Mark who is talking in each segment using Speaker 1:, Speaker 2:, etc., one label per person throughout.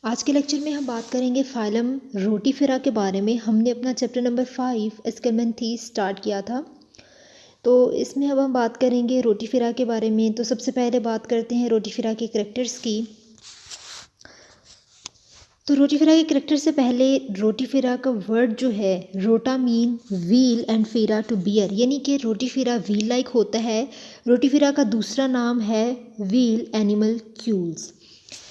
Speaker 1: आज के लेक्चर में हम बात करेंगे फाइलम रोटिफेरा के बारे में। हमने अपना चैप्टर नंबर 5 एस्केल्मेंथीज स्टार्ट किया था, तो इसमें अब हम बात करेंगे रोटिफेरा के बारे में। तो सबसे पहले बात करते हैं रोटिफेरा के करैक्टर्स की। तो रोटिफेरा के करैक्टर से पहले रोटिफेरा का वर्ड जो है रोटा मीन व्हील एंड फेरा टू बियर, यानी कि रोटिफेरा व्हील लाइक होता है। रोटिफेरा का दूसरा नाम है व्हील एनिमल क्यूल्स।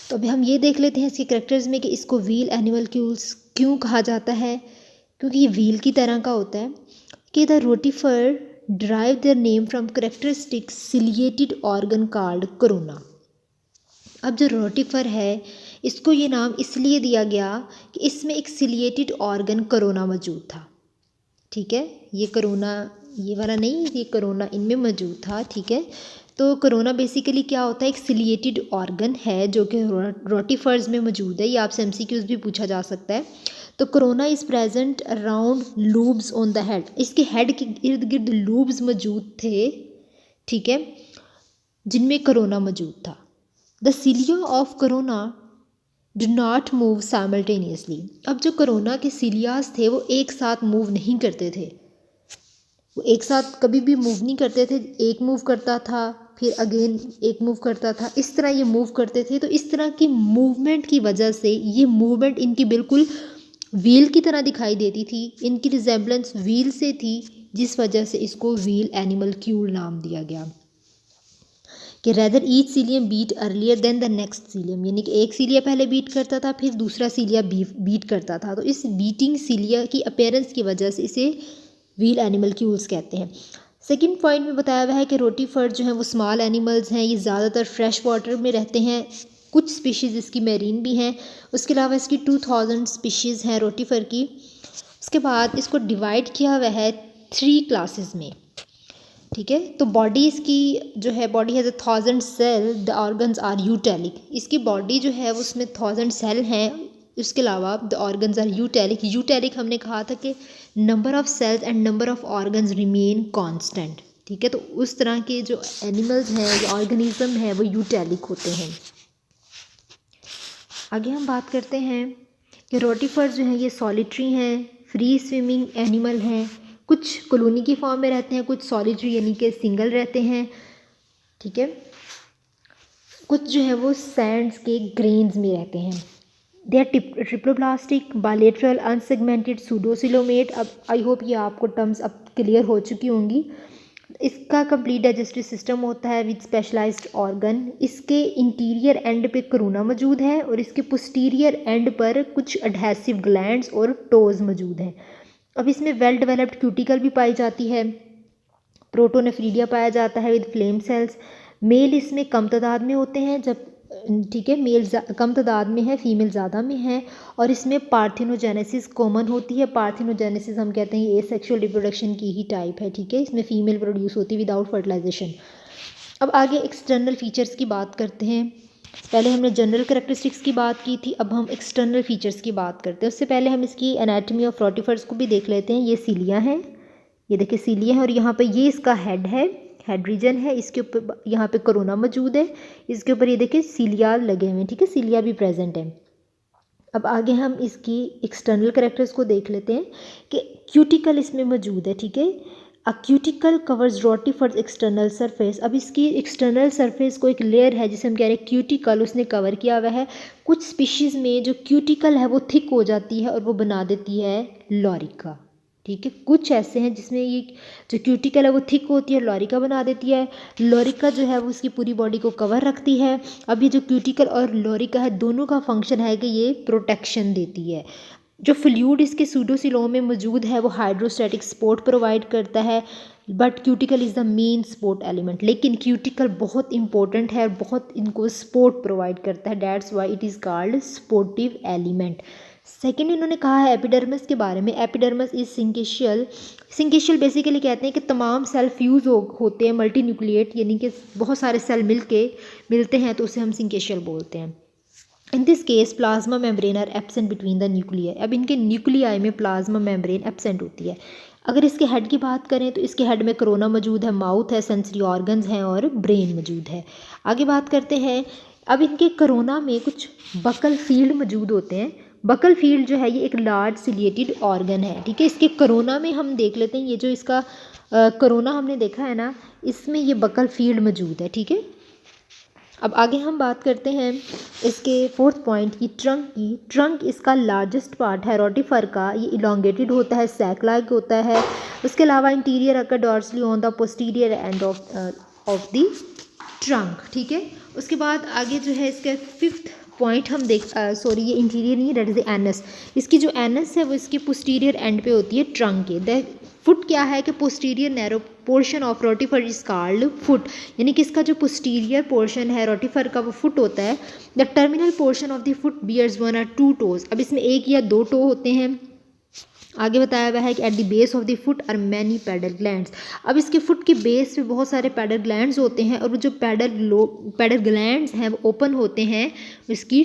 Speaker 1: तो अभी हम ये देख लेते हैं इसके करैक्टर्स में कि इसको व्हील एनिमल क्यूल्स क्यों कहा जाता है, क्योंकि ये व्हील की तरह का होता है। कि the रोटिफर drive their name from characteristic ciliated organ called corona. अब जो रोटिफर है इसको ये नाम इसलिए दिया गया कि इसमें एक सिलिएटेड ऑर्गन कोरोना मौजूद था। ठीक है, ये कोरोना ये वाला नहीं, ये कोरोना इनमें मौजूद था। ठीक है, तो कोरोना बेसिकली क्या होता है, एक सिलिएटेड ऑर्गन है जो कि रोटिफर्स में मौजूद है। ये आपसे एमसीक्यूज भी पूछा जा सकता है। तो corona is present around lubes on the head, इसके हेड के इर्द गिर्द लूब्स मौजूद थे। ठीक है, जिनमें कोरोना मौजूद था। The cilia of corona do not move simultaneously. अब जो कोरोना के सिलियास थे वो एक साथ मूव नहीं करते थे, वो एक साथ कभी भी मूव नहीं करते थे। एक मूव करता था फिर अगेन एक मूव करता था, इस तरह ये मूव करते थे। तो इस तरह की मूवमेंट की वजह से ये मूवमेंट इनकी बिल्कुल व्हील की तरह दिखाई देती थी, इनकी रिजेम्बलेंस व्हील से थी, जिस वजह से इसको व्हील एनिमल क्यूल नाम दिया गया। कि rather each cilium beat earlier than the next cilium, यानी कि एक सीलिया पहले बीट करता था फिर दूसरा सीलिया बीट करता था। तो इस बीटिंग सीलिया की अपीयरेंस की वजह से इसे व्हील एनिमल क्यूल्स कहते हैं। सेकंड पॉइंट में बताया हुआ है कि रोटिफर जो है वो स्मॉल एनिमल्स हैं, ये ज़्यादातर फ्रेश वाटर में रहते हैं। कुछ स्पीशीज़ इसकी मैरीन भी हैं। उसके अलावा इसकी 2000 स्पीशीज़ हैं रोटिफर की। उसके बाद इसको डिवाइड किया हुआ है 3 क्लासेस में। ठीक है, तो बॉडी इसकी जो है body has 1000 cell, the organs are eutelic. इसकी बॉडी जो है उसमें 1000 सेल हैं। इसके अलावा the organs are eutelic. Eutelic हमने कहा था कि number of cells and number of organs remain constant. ठीक है, तो उस तरह के जो एनिमल्स हैं, जो ऑर्गेनिज्म हैं, वो यूटेलिक होते हैं। आगे हम बात करते हैं कि रोटिफर जो हैं ये सॉलिटरी हैं, फ्री स्विमिंग एनिमल हैं। कुछ कॉलोनी की फॉर्म में रहते हैं, कुछ सॉलिटरी यानी कि सिंगल रहते हैं। ठीक है, कुछ जो है वो सैंड्स के ग्रेन्स में रहते हैं। They are triploblastic, bilateral, unsegmented, pseudocoelomate. अब आई होप ये आपको टर्म्स अब क्लियर हो चुकी होंगी। इसका कंप्लीट डाइजेस्टिव सिस्टम होता है विद स्पेशलाइज्ड ऑर्गन। इसके इंटीरियर एंड पे कोरोना मौजूद है और इसके पोस्टीरियर एंड पर कुछ एडहेसिव ग्लैंड्स और टोज मौजूद हैं। अब इसमें वेल डेवलप्ड क्यूटिकल भी पाई जाती है। प्रोटोनेफ्रीडिया पाया जाता है विद फ्लेम सेल्स। मेल इसमें कम तादाद में होते हैं, जब ठीक है मेल कम तादाद में है, फीमेल ज़्यादा में है। और इसमें पार्थिनोजेनेसिस कॉमन होती है। पार्थिनोजेनेसिस हम कहते हैं ये सेक्सुअल रिप्रोडक्शन की ही टाइप है। ठीक है, इसमें फीमेल प्रोड्यूस होती है विदाउट फर्टिलाइजेशन। अब आगे एक्सटर्नल फीचर्स की बात करते हैं। पहले हमने जनरल करेक्टरिस्टिक्स की बात की थी, अब हम एक्सटर्नल फीचर्स की बात करते हैं। उससे पहले हम इसकी एनाटमी ऑफ रोटिफर्स को भी देख लेते हैं। ये सीलिया हैं, ये देखिए सीलिया है और यहाँ पे ये इसका हेड है, हेड रीजन है। इसके ऊपर यहाँ पे कोरोना मौजूद है, इसके ऊपर ये देखिए सीलिया लगे हुए हैं। ठीक है, सीलिया भी प्रेजेंट है। अब आगे हम इसकी एक्सटर्नल कैरेक्टर्स को देख लेते हैं कि क्यूटिकल इसमें मौजूद है। ठीक है, a cuticle covers rotifers external surface. अब इसकी एक्सटर्नल सरफेस को एक लेयर है जिसे हम कह रहे हैं क्यूटिकल, उसने कवर किया हुआ है। कुछ स्पीशीज़ में जो क्यूटिकल है वो थिक हो जाती है और वो बना देती है लॉरिका। ठीक है, कुछ ऐसे हैं जिसमें ये जो क्यूटिकल है वो थिक होती है, लॉरिका बना देती है। लॉरिका जो है वो उसकी पूरी बॉडी को कवर रखती है। अब ये जो क्यूटिकल और लॉरिका है दोनों का फंक्शन है कि ये प्रोटेक्शन देती है। जो फ्लूइड इसके सूडोसिलोम में मौजूद है वो हाइड्रोस्टैटिक सपोर्ट प्रोवाइड करता है, but cuticle is the main support element. लेकिन क्यूटिकल बहुत इंपॉर्टेंट है और बहुत इनको सपोर्ट प्रोवाइड करता है, that's why it is called supportive element. Second इन्होंने कहा है एपिडर्मिस के बारे में। Epidermis is syncytial. Syncytial basically कहते हैं कि तमाम सेल फ्यूज़ होते हैं, मल्टी न्यूक्लिएट, यानी कि बहुत सारे सेल मिलते हैं तो उसे हम सिंकेशियल बोलते हैं। In this case plasma membrane are absent between the nuclei. अब इनके न्यूक्लियाई में प्लाज्मा मेम्ब्रेन एब्सेंट होती है। अगर इसके हेड की बात करें तो इसके हेड में कोरोना मौजूद है, माउथ है, सेंसरी ऑर्गन्स हैं और ब्रेन मौजूद है। आगे बात करते हैं अब इनके कोरोना में कुछ बकल फील्ड मौजूद होते हैं। बकल फील्ड जो है ये एक लार्ज सिलिएटेड ऑर्गन है, ठीक है। इसके कोरोना में हम देख लेते हैं, ये जो इसका कोरोना हमने देखा है ना, इसमें ये बकल फील्ड मौजूद है, ठीक है। अब आगे हम बात करते हैं इसके फोर्थ पॉइंट की, ट्रंक की। ट्रंक इसका लार्जेस्ट पार्ट है रोटिफर का, ये इलोंगेटेड होता है, सैक लाइक होता है। उसके अलावा interior occur dorsally on the posterior end of the trunk, ठीक है। उसके बाद आगे जो है इसका फिफ्थ पॉइंट हम सॉरी ये इंटीरियर नहीं है, दैट इज द एनस। इसकी जो एनस है वो इसके पोस्टीरियर एंड पे होती है ट्रंक के। द फुट क्या है कि posterior narrow portion of रोटिफर is called foot, यानी कि इसका जो पोस्टीरियर पोर्शन है रोटिफर का वो फुट होता है। The terminal portion of the foot bears 1 or 2 toes. अब इसमें 1 या 2 टो होते हैं। आगे बताया हुआ है कि at the base of the foot are many pedal glands. अब इसके फुट के बेस पे बहुत सारे पैडल ग्लैंड्स होते हैं, और वो जो पैडल ग्लैंड्स हैं वो ओपन होते हैं इसकी,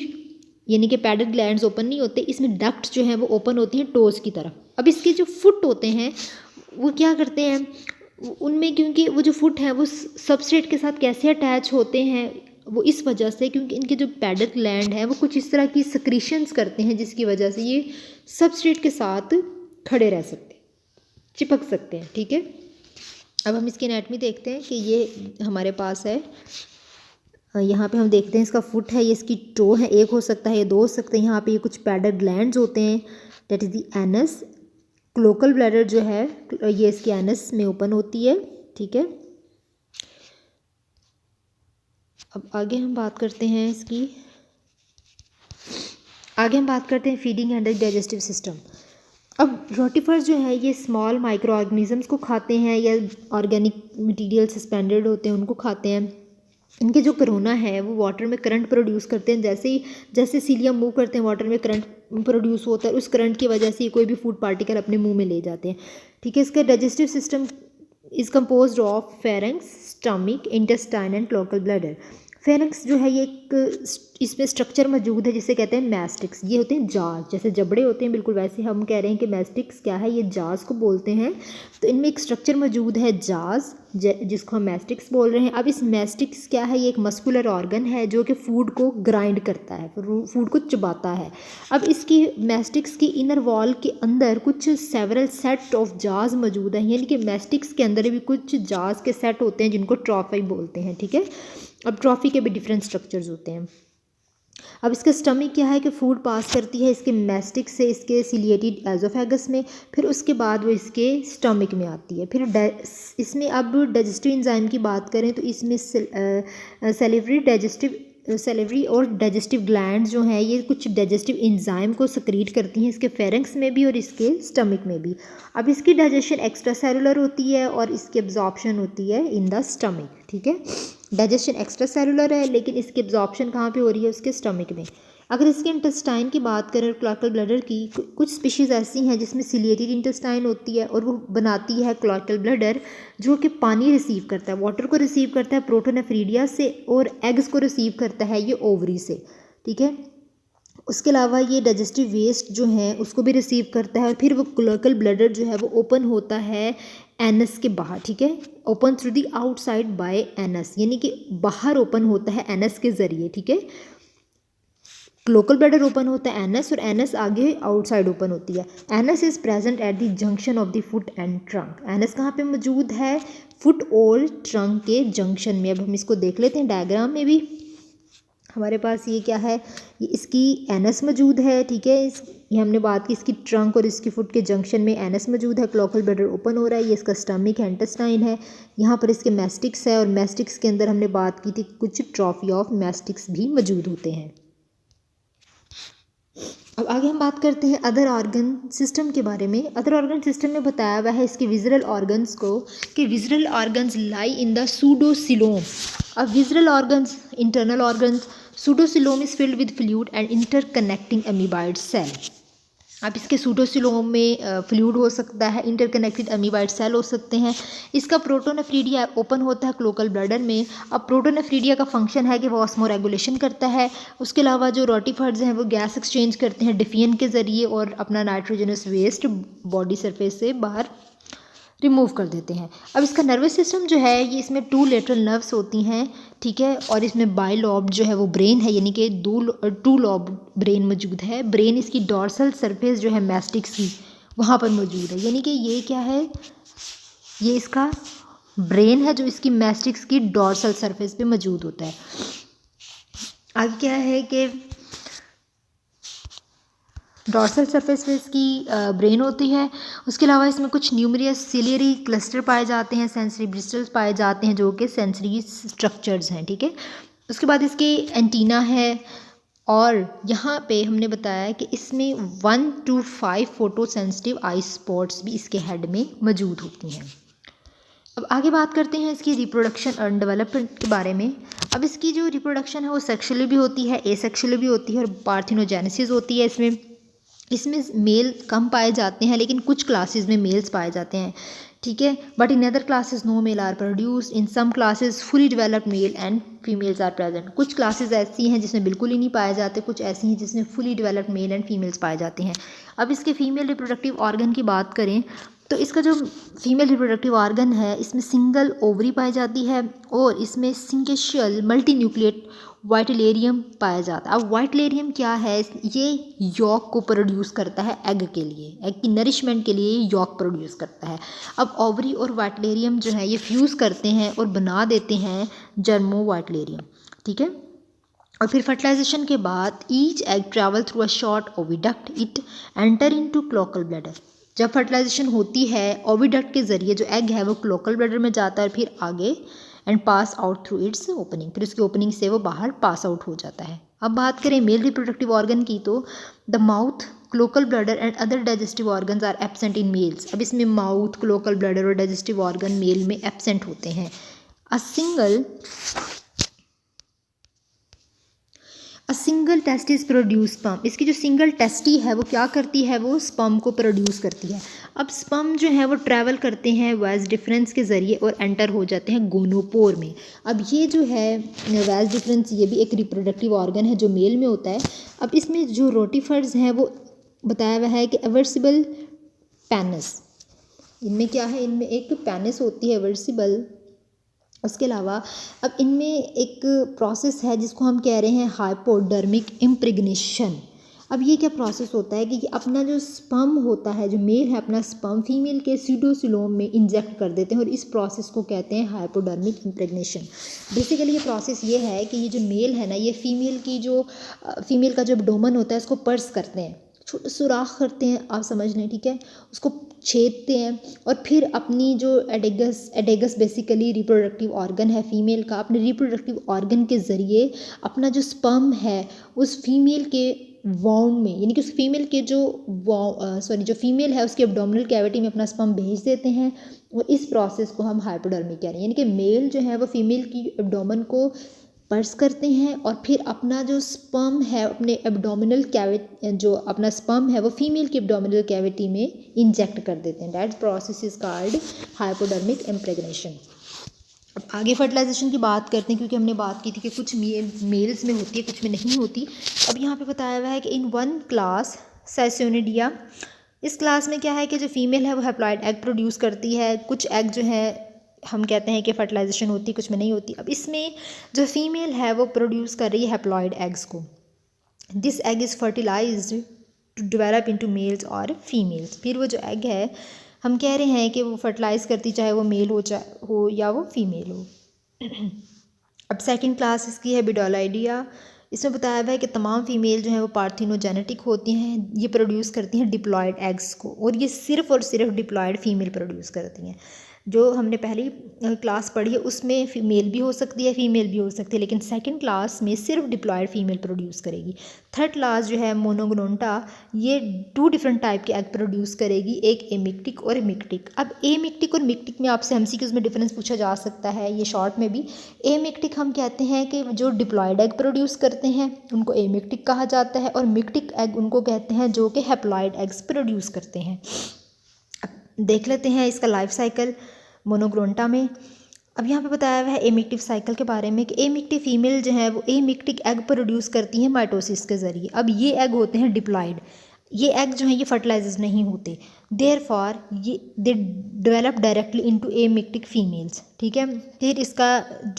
Speaker 1: यानी कि पैडल ग्लैंड्स ओपन नहीं होते, इसमें डक्ट जो है वो ओपन होती हैं टोज़ की तरफ। अब इसके जो फुट होते हैं वो क्या करते हैं, उनमें क्योंकि वो जो फुट है वो सबस्ट्रेट के साथ कैसे अटैच होते हैं, वो इस वजह से क्योंकि इनके जो पैडल ग्लैंड है वो कुछ इस तरह की सक्रीशंस करते हैं जिसकी वजह से ये सबस्ट्रेट के साथ खड़े रह सकते हैं, चिपक सकते हैं, ठीक है। अब हम इसकी एनाटॉमी देखते हैं कि ये हमारे पास है, यहाँ पे हम देखते हैं इसका फुट है, ये इसकी टो है, 1 हो सकता है या 2 हो सकते हैं। यहाँ पे ये कुछ पैडल ग्लैंड्स होते हैं, that is the anus. Cloacal bladder जो है ये इसके एनस में ओपन होती है, ठीक है। अब आगे हम बात करते हैं फीडिंग एंड डाइजेस्टिव सिस्टम। अब रोटिफर जो है ये स्मॉल माइक्रो ऑर्गेनिजम्स को खाते हैं, या ऑर्गेनिक मटेरियल सस्पेंडेड होते हैं उनको खाते हैं। इनके जो कोरोना है वो वाटर में करंट प्रोड्यूस करते हैं, जैसे सीलियम मूव करते हैं वाटर में करंट प्रोड्यूस होता है, उस करंट की वजह से ये कोई भी फूड पार्टिकल अपने मुंह में ले जाते हैं, ठीक है। इसका digestive system is composed of pharynx, stomach, intestine and cloacal bladder. Pharynx जो है ये एक इसमें स्ट्रक्चर मौजूद है जिसे कहते हैं मैस्टिक्स। ये होते हैं जाज, जैसे जबड़े होते हैं बिल्कुल वैसे हम कह रहे हैं कि मैस्टिक्स क्या है, ये जाज को बोलते हैं। तो इनमें एक स्ट्रक्चर मौजूद है जाज, जिसको हम मैस्टिक्स बोल रहे हैं। अब इस मैस्टिक्स क्या है, ये एक मस्कुलर ऑर्गन है जो कि फूड को ग्राइंड करता है, फूड को चबाता है। अब इसकी मैस्टिक्स की इनर वॉल के अंदर कुछ सेवरल सेट ऑफ जाज मौजूद है, यानी कि मैस्टिक्स के अंदर भी कुछ जाज के सेट होते हैं जिनको ट्रॉफी बोलते हैं, ठीक है। अब ट्रॉफी के भी डिफरेंट स्ट्रक्चर्स होते हैं। अब इसका स्टमक क्या है कि फूड पास करती है इसके मैस्टिक से इसके सिलिएटेड एजोफेगस में, फिर उसके बाद वो इसके स्टमक में आती है। फिर इसमें अब डाइजेस्टिव एंजाइम की बात करें तो इसमें सेलेवरी और डाइजेस्टिव ग्लैंड्स जो हैं ये कुछ डाइजेस्टिव एंजाइम को सक्रीट करती हैं इसके फेरेंक्स में भी और इसके स्टमक में भी। अब इसकी डाइजेशन एक्स्ट्रा सेलुलर होती है और इसकी एब्जॉर्प्शन होती है इन द स्टमक, ठीक है। डाइजेशन एक्स्ट्रा सेलुलर है लेकिन इसकी एब्जॉर्प्शन कहाँ पे हो रही है, उसके स्टमक में। अगर इसके इंटेस्टाइन की बात करें क्लॉकल ब्लैडर की, कुछ स्पीशीज़ ऐसी हैं जिसमें सिलिएटेड इंटेस्टाइन होती है और वो बनाती है क्लॉकल ब्लैडर जो कि पानी रिसीव करता है, वाटर को रिसीव करता है प्रोटोनेफ्रीडिया से और एग्स को रिसीव करता है ये ओवरी से, ठीक है। उसके अलावा ये डाइजेस्टिव वेस्ट जो है उसको भी रिसीव करता है और फिर वो क्लॉकल ब्लैडर जो है वो ओपन होता है एनस के बाहर, ठीक है। Open through the outside by anus, यानी कि बाहर ओपन होता है एनस के ज़रिए, ठीक है। क्लोकल ब्लैडर ओपन होता है एनस और एनस आगे आउटसाइड ओपन होती है। Anus is present at the junction of the foot and trunk. Anus कहाँ पे मौजूद है, फुट और ट्रंक के जंक्शन में। अब हम इसको देख लेते हैं डायग्राम में भी। हमारे पास ये क्या है, ये इसकी एनस मौजूद है, ठीक है। ये हमने बात की इसकी ट्रंक और इसकी फुट के जंक्शन में एनस मौजूद है, क्लॉकल ब्लैडर ओपन हो रहा है, ये इसका स्टमक है, इंटेस्टाइन है, यहाँ पर इसके मैस्टिक्स है और मैस्टिक्स के अंदर हमने बात की थी कुछ ट्रॉफी ऑफ मैस्टिक्स भी मौजूद होते हैं। अब आगे हम बात करते हैं अदर ऑर्गन सिस्टम के बारे में। अदर ऑर्गन सिस्टम में बताया हुआ है इसके विजरल ऑर्गन्स को कि visceral organs lie in the pseudocoelom. अब visceral organs, internal organs, pseudocoelom is filled with fluid and interconnecting amoeboid cell. अब इसके सूडोसिलोम में फ्लूइड हो सकता है, इंटरकनेक्टेड अमीबाइड सेल हो सकते हैं। इसका प्रोटोनेफ्रीडिया ओपन होता है क्लोकल ब्लैडर में। अब प्रोटोनेफ्रीडिया का फंक्शन है कि वो ऑस्मो रेगुलेशन करता है। उसके अलावा जो रोटिफर्ड्स हैं वो गैस एक्सचेंज करते हैं डिफियन के ज़रिए और अपना नाइट्रोजनस वेस्ट बॉडी सरफेस से बाहर रिमूव कर देते हैं। अब इसका नर्वस सिस्टम जो है ये इसमें 2 लेटरल नर्व्स होती हैं, ठीक है, और इसमें बाइलोब जो है वो ब्रेन है, यानी कि 2 लॉब ब्रेन मौजूद है। ब्रेन इसकी डॉर्सल सरफेस जो है मैस्टिक्स की वहाँ पर मौजूद है, यानी कि ये क्या है, ये इसका ब्रेन है जो इसकी मैस्टिक्स की डॉर्सल सरफेस पे मौजूद होता है। आगे क्या है कि डॉर्सल सरफेस पे इसकी ब्रेन होती है। उसके अलावा इसमें कुछ न्यूमरियस सिलियरी क्लस्टर पाए जाते हैं, सेंसरी ब्रिस्टल्स पाए जाते हैं जो कि सेंसरी स्ट्रक्चर्स हैं, ठीक है। उसके बाद इसके एंटीना है, और यहाँ पे हमने बताया कि इसमें 1 to 5 photo sensitive I spots भी इसके हेड में मौजूद होती हैं। अब आगे बात करते हैं इसकी रिप्रोडक्शन और डेवलपमेंट के बारे में। अब इसकी जो रिप्रोडक्शन है वो सेक्सुअली भी होती है, एसेक्सुअली भी होती है, और पार्थिनोजेनेसिस होती है। इसमें मेल कम पाए जाते हैं, लेकिन कुछ क्लासेस में मेल्स पाए जाते हैं, ठीक है। But in other classes no male are produce. In some classes fully developed male and females are present. कुछ क्लासेस ऐसी हैं जिसमें बिल्कुल ही नहीं पाए जाते, कुछ ऐसी हैं जिसमें fully developed male and females पाए जाते हैं। अब इसके फीमेल रिप्रोडक्टिव ऑर्गन की बात करें तो इसका जो फीमेल रिप्रोडक्टिव ऑर्गन है इसमें सिंगल ओवरी पाई जाती है, और इसमें सिंकेशियल मल्टी न्यूक्लिएट वाइटिलेरियम पाया जाता है। अब वाइटिलेरियम क्या है, ये यॉक को प्रोड्यूस करता है एग के लिए, एग की नरिशमेंट के लिए यॉक प्रोड्यूस करता है। अब ओवरी और वाइटिलेरियम जो है ये फ्यूज़ करते हैं और बना देते हैं जर्मो वाइटिलेरियम, ठीक है। और फिर फर्टिलाइजेशन के बाद each egg travel through a short oviduct, it enter into cloacal bladder. जब फर्टिलाइजेशन होती है ओविडक्ट के ज़रिए जो एग है वो क्लोकल ब्लैडर में जाता है, फिर आगे and pass out through it's opening, फिर उसकी ओपनिंग से वो बाहर पास आउट हो जाता है। अब बात करें मेल रिप्रोडक्टिव ऑर्गन की तो the mouth, cloacal bladder and other digestive organs are absent in males. अब इसमें माउथ, क्लोकल ब्लैडर और डाइजेस्टिव ऑर्गन मेल में एब्सेंट होते हैं। A single testis produce sperm. इसकी जो सिंगल टेस्टी है वो क्या करती है, वो स्पर्म को प्रोड्यूस करती है। अब स्पर्म जो है वो ट्रैवल करते हैं वैज डिफरेंस के ज़रिए और एंटर हो जाते हैं गोनोपोर में। अब ये जो है वैज डिफरेंस ये भी एक रिप्रोडक्टिव ऑर्गन है जो मेल में होता है। अब इसमें जो रोटिफर्स हैं वो बताया हुआ है कि एवर्सिबल पेनिस, इनमें क्या है, इनमें एक पेनिस होती है एवर्सिबल। उसके अलावा अब इनमें एक प्रोसेस है जिसको हम कह रहे हैं हाइपोडर्मिक इम्प्रेग्नेशन। अब ये क्या प्रोसेस होता है कि अपना जो स्पर्म होता है, जो मेल है अपना स्पर्म फीमेल के सीटोसिलोम में इंजेक्ट कर देते हैं, और इस प्रोसेस को कहते हैं हाइपोडर्मिक इम्प्रेग्नेशन। बेसिकली ये प्रोसेस ये है कि ये जो मेल है ना, ये फीमेल का जो एब्डोमेन होता है उसको पर्स करते हैं, सुराख करते हैं, आप समझ लें, ठीक है, उसको छेदते हैं, और फिर अपनी जो एडेगस बेसिकली रिप्रोडक्टिव ऑर्गन है फीमेल का, अपने रिप्रोडक्टिव ऑर्गन के ज़रिए अपना जो स्पर्म है उस फीमेल के वाउंड में, यानी कि उस फीमेल के जो फीमेल है उसके एब्डोमिनल कैविटी में अपना स्पर्म भेज देते हैं, और इस प्रोसेस को हम हाइपोडर्मिक कह रहे हैं। यानी कि मेल जो है वो फीमेल की एब्डोमेन को पर्स करते हैं और फिर अपना जो स्पर्म है अपने एब्डोमिनल कैविटी, जो अपना स्पर्म है वो फीमेल की एब्डोमिनल कैविटी में इंजेक्ट कर देते हैं। That process is called hypodermic impregnation. अब आगे फर्टिलाइजेशन की बात करते हैं, क्योंकि हमने बात की थी कि कुछ मेल्स में होती है कुछ में नहीं होती। अब यहाँ पे बताया हुआ है कि इन वन क्लास सेसियोनिडिया, इस क्लास में क्या है कि जो फीमेल है वो हैप्लॉइड एग प्रोड्यूस करती है। कुछ एग जो है हम कहते हैं कि फर्टिलाइजेशन होती है, कुछ में नहीं होती। अब इसमें जो फीमेल है वो प्रोड्यूस कर रही है हैप्लॉइड एग्स को। This egg is fertilized to develop into males और फीमेल्स। फिर वो जो एग है हम कह रहे हैं कि वो फर्टिलाइज़ करती, चाहे वो मेल हो या वो फीमेल हो। अब सेकंड क्लास इसकी है बिडोलाइडिया। इसमें बताया हुआ है कि तमाम फीमेल जो है वो पार्थिनोजेनेटिक होती हैं, ये प्रोड्यूस करती हैं डिप्लॉयड एग्स को, और ये सिर्फ़ और सिर्फ डिप्लॉयड फीमेल प्रोड्यूस करती हैं। जो हमने पहली क्लास पढ़ी है उसमें मेल भी हो सकती है फीमेल भी हो सकती है, लेकिन सेकंड क्लास में सिर्फ डिप्लॉयड फीमेल प्रोड्यूस करेगी। थर्ड क्लास जो है मोनोगोनोन्टा, ये 2 डिफरेंट टाइप के एग प्रोड्यूस करेगी, एक एमिक्टिक और मिक्टिक। अब एमिक्टिक और मिक्टिक में आपसे एमसीक्यूज़ में डिफरेंस पूछा जा सकता है, ये शॉर्ट में भी। एमिक्टिक हम कहते हैं कि जो डिप्लॉयड एग प्रोड्यूस करते हैं उनको एमिक्टिक कहा जाता है, और मिक्टिक एग उनको कहते हैं जो कि हैप्लॉइड एग्स प्रोड्यूस करते हैं। देख लेते हैं इसका लाइफ साइकिल मोनोग्रोंटा में। अब यहाँ पे बताया हुआ है एमिक्टिव साइकिल के बारे में कि एमिक्टिव फीमेल जो है वो एमिक्टिक एग प्रोड्यूस करती हैं माइटोसिस के ज़रिए। अब ये एग होते हैं डिप्लॉयड। ये एग जो हैं ये फर्टिलाइज नहीं होते, देयरफॉर ये they develop directly into amictic females, ठीक है। फिर इसका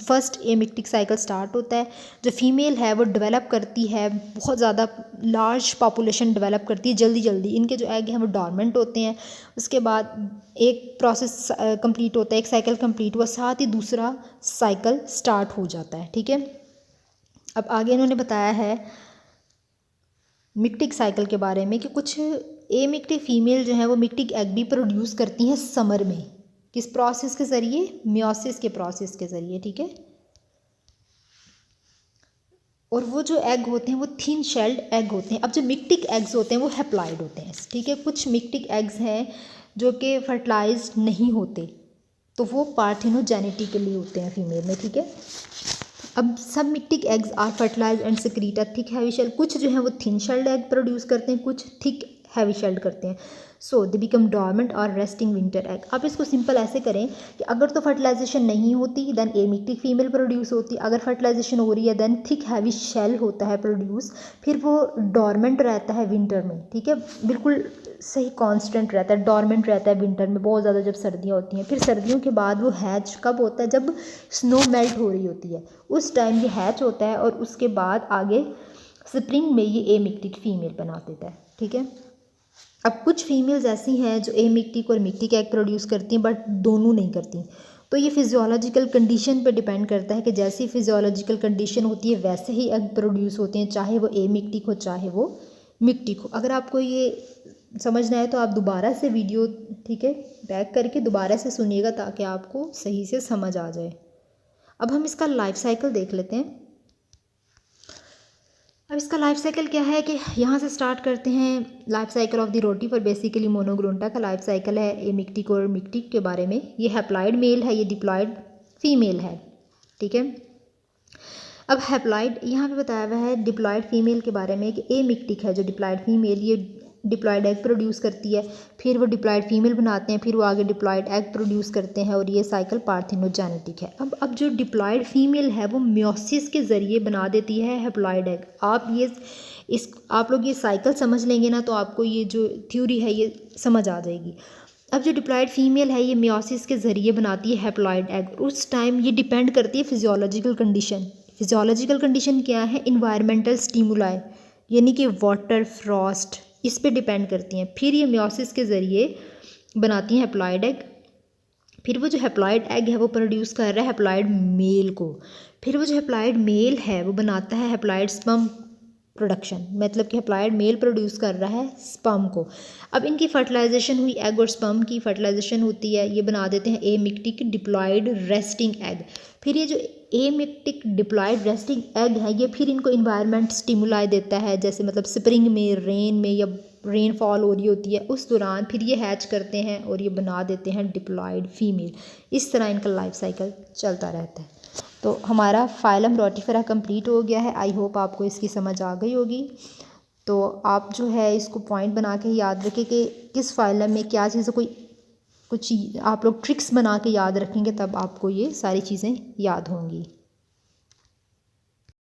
Speaker 1: फर्स्ट एमिक्टिक साइकिल स्टार्ट होता है, जो फीमेल है वो डेवलप करती है, बहुत ज़्यादा लार्ज पॉपुलेशन डेवलप करती है जल्दी जल्दी। इनके जो एग हैं वो डॉर्मेंट होते हैं, उसके बाद एक प्रोसेस कंप्लीट होता है, एक साइकिल कंप्लीट हुआ, साथ ही दूसरा साइकिल स्टार्ट हो जाता है, ठीक है। अब आगे इन्होंने बताया है मिक्टिक साइकिल के बारे में कि कुछ एमिक्टिक फीमेल जो है वो मिक्टिक एग भी प्रोड्यूस करती हैं समर में, किस प्रोसेस के ज़रिए, मियोसिस के प्रोसेस के ज़रिए, ठीक है। और वो जो एग होते हैं वो थिन शेल्ड एग होते हैं। अब जो मिक्टिक एग्स होते हैं वो हैप्लॉइड होते हैं, ठीक है। कुछ मिक्टिक एग्स हैं जो कि फर्टिलाइज्ड नहीं होते, तो वो पार्थिनोजेनेटिकली होते हैं फीमेल में, ठीक है। अब सब mictic eggs are fertilize and secrete a thick heavy shell. कुछ जो है वो थिन शेल्ड एग प्रोड्यूस करते हैं, कुछ थिक हैवी शेल्ड करते हैं। सो दे बिकम डॉर्मेंट और रेस्टिंग विंटर एग। आप इसको सिंपल ऐसे करें कि अगर तो फर्टिलाइजेशन नहीं होती देन एमिक्टिक फीमेल प्रोड्यूस होती, अगर फर्टिलाइजेशन हो रही है देन थिक हैवी शेल होता है प्रोड्यूस, फिर वो डॉर्मेंट रहता है विंटर में, ठीक है। बिल्कुल सही कांस्टेंट रहता है, डॉर्मेंट रहता है विंटर में, बहुत ज़्यादा जब सर्दियाँ होती हैं। फिर सर्दियों के बाद वो हैच कब होता है, जब स्नो मेल्ट हो रही होती है, उस टाइम ये हैच होता है, और उसके बाद आगे स्प्रिंग में ये एमिक्टिक फीमेल बना देता है, ठीक है। अब कुछ फीमेल्स ऐसी हैं जो एमिक्टिक और मिक्टिक एग प्रोड्यूस करती हैं बट दोनों नहीं करती, तो ये फिजियोलॉजिकल कंडीशन पे डिपेंड करता है कि जैसी फिजियोलॉजिकल कंडीशन होती है वैसे ही एग प्रोड्यूस होते हैं, चाहे वो एमिक्टिक हो चाहे वो मिक्टिक हो। अगर आपको ये समझना है तो आप दोबारा से वीडियो, ठीक है, बैक करके दोबारा से सुनिएगा ताकि आपको सही से समझ आ जाए। अब हम इसका लाइफ साइकिल देख लेते हैं। अब इसका लाइफ साइकिल क्या है कि यहाँ से स्टार्ट करते हैं life cycle of the rotifer. Basically Monogononta का लाइफ साइकिल है, एमिक्टिक और मिक्टिक के बारे में। ये हैप्लॉइड मेल है, ये डिप्लॉइड फीमेल है, ठीक है। अब हैप्लॉइड यहाँ पे बताया हुआ है डिप्लॉइड फीमेल के बारे में कि एमिक्टिक है जो डिप्लॉइड फीमेल, ये डिप्लॉइड एग प्रोड्यूस करती है, फिर वो डिप्लॉइड फीमेल बनाते हैं, फिर वो आगे डिप्लॉइड एग प्रोड्यूस करते हैं, और ये साइकिल पार्थिनोजेनेटिक है। अब जो डिप्लॉइड फीमेल है वो मियोसिस के ज़रिए बना देती है हैप्लॉइड एग। आप लोग ये साइकिल समझ लेंगे ना तो आपको ये जो थ्योरी है ये समझ आ जाएगी। अब जो डिप्लॉइड फीमेल है ये मियोसिस के ज़रिए बनाती है हैप्लॉइड एग। उस टाइम ये डिपेंड करती है फिजियोलॉजिकल कंडीशन। फिजियोलॉजिकल कंडीशन क्या है, इन्वायरमेंटल स्टिमुलाई, यानी कि वाटर, फ्रॉस्ट, इस पे डिपेंड करती हैं। फिर ये मियोसिस के ज़रिए बनाती हैं हैप्लॉइड एग। फिर वो जो हैप्लॉइड एग है वो प्रोड्यूस कर रहा है हैप्लॉइड मेल को। फिर वो जो हैप्लॉइड मेल है वो बनाता है हैप्लॉइड स्पर्म प्रोडक्शन, मतलब कि हैप्लॉइड मेल प्रोड्यूस कर रहा है स्पर्म को। अब इनकी फर्टिलाइजेशन हुई, एग और स्पर्म की फर्टिलाइजेशन होती है, ये बना देते हैं एमिक्टिक डिप्लॉइड रेस्टिंग एग। फिर ये जो एमिक्टिक डिप्लॉइड रेस्टिंग एग है ये फिर इनको इन्वायरमेंट स्टिमुलाई देता है, जैसे मतलब स्प्रिंग में, रेन में या रेन फॉल हो रही होती है उस दौरान, फिर ये हैच करते हैं और ये बना देते हैं डिप्लॉइड फीमेल। इस तरह इनका लाइफ साइकिल चलता रहता है। तो हमारा फाइलम रोटिफेरा कंप्लीट हो गया है। आई होप आपको इसकी समझ आ गई होगी। तो आप जो है इसको पॉइंट बना के याद रखें कि किस फाइलम में क्या चीज़ें, कोई कुछ आप लोग ट्रिक्स बना के याद रखेंगे तब आपको ये सारी चीज़ें याद होंगी।